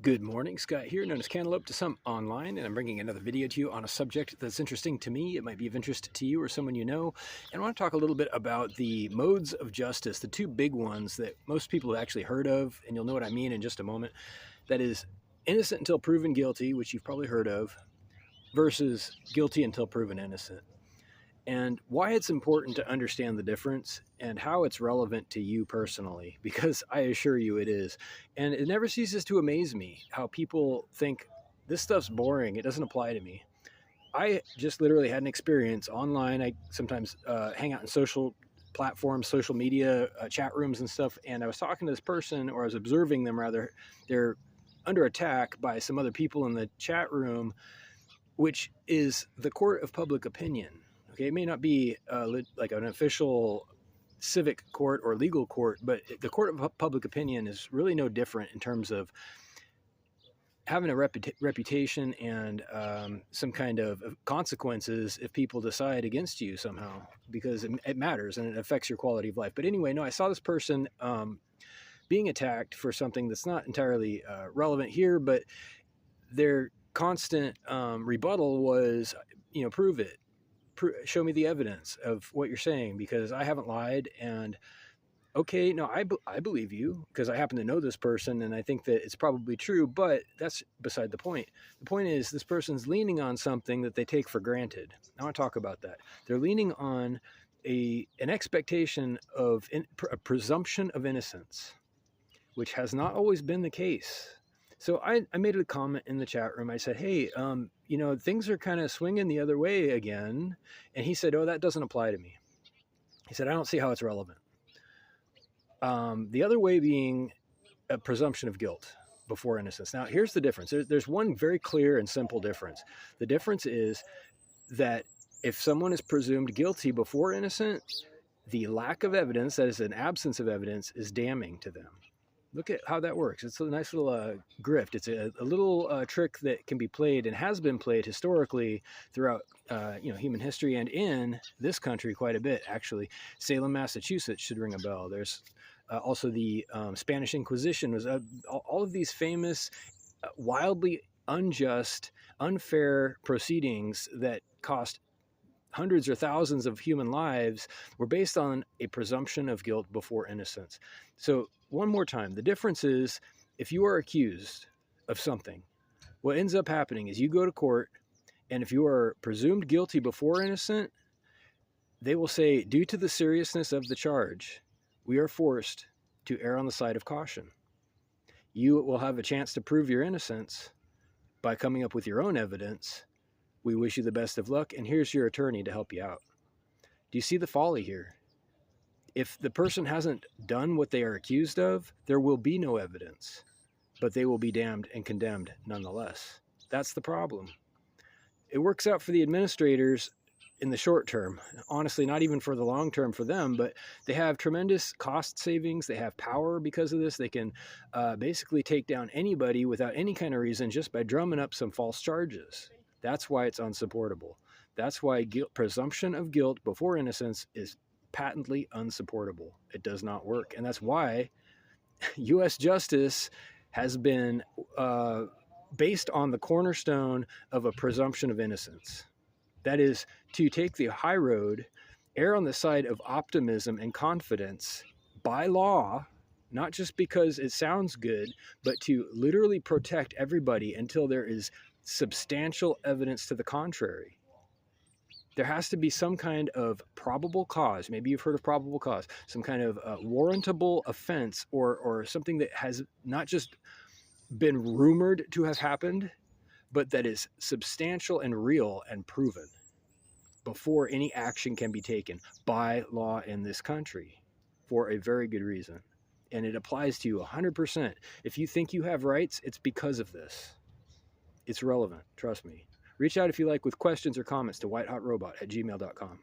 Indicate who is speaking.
Speaker 1: Good morning, Scott here, known as Cantaloupe to some online, and I'm bringing another video to you on a subject that's interesting to me. It might be of interest to you or someone you know, and I want to talk a little bit about the modes of justice, the two big ones that most people have actually heard of, and you'll know what I mean in just a moment. That is innocent until proven guilty, which you've probably heard of, versus guilty until proven innocent. And why it's important to understand the difference and how it's relevant to you personally, because I assure you it is. And it never ceases to amaze me how people think this stuff's boring, it doesn't apply to me. I just literally had an experience online. I sometimes hang out in social platforms, social media, chat rooms and stuff, and I was talking to this person, or I was observing them rather. They're under attack by some other people in the chat room, which is the court of public opinion. Okay, it may not be like an official civic court or legal court, but the court of public opinion is really no different in terms of having a reputation and some kind of consequences if people decide against you somehow, because it matters and it affects your quality of life. But anyway, no, I saw this person being attacked for something that's not entirely relevant here, but their constant rebuttal was, prove it. Show me the evidence of what you're saying, because I haven't lied. And okay, no, I believe you because I happen to know this person and I think that it's probably true, but that's beside the point. The point is this person's leaning on something that they take for granted. I want to talk about that. They're leaning on an expectation of a presumption of innocence, which has not always been the case. So I made a comment in the chat room. I said, hey, things are kind of swinging the other way again. And he said, oh, that doesn't apply to me. He said, I don't see how it's relevant. The other way being a presumption of guilt before innocence. Now, here's the difference. There's one very clear and simple difference. The difference is that if someone is presumed guilty before innocent, the lack of evidence, that is an absence of evidence, is damning to them. Look at how that works. It's a nice little grift. It's a little trick that can be played and has been played historically throughout human history and in this country quite a bit, actually. Salem, Massachusetts should ring a bell. There's also the Spanish Inquisition. Was all of these famous, wildly unjust, unfair proceedings that cost hundreds or thousands of human lives were based on a presumption of guilt before innocence. So one more time, the difference is if you are accused of something, what ends up happening is you go to court, and if you are presumed guilty before innocent, they will say, due to the seriousness of the charge, we are forced to err on the side of caution. You will have a chance to prove your innocence by coming up with your own evidence. We wish you the best of luck, and here's your attorney to help you out. Do you see the folly here? If the person hasn't done what they are accused of, there will be no evidence, but they will be damned and condemned nonetheless. That's the problem. It works out for the administrators in the short term. Honestly, not even for the long term for them, but they have tremendous cost savings. They have power because of this. They can basically take down anybody without any kind of reason just by drumming up some false charges. That's why it's unsupportable. That's why presumption of guilt before innocence is patently unsupportable. It does not work. And that's why U.S. justice has been based on the cornerstone of a presumption of innocence. That is to take the high road, err on the side of optimism and confidence by law, not just because it sounds good, but to literally protect everybody until there is substantial evidence to the contrary. There has to be some kind of probable cause. Maybe you've heard of probable cause, some kind of warrantable offense or something that has not just been rumored to have happened, but that is substantial and real and proven before any action can be taken by law in this country for a very good reason. And it applies to you 100%. If you think you have rights, it's because of this. It's relevant, trust me. Reach out if you like with questions or comments to whitehotrobot@gmail.com.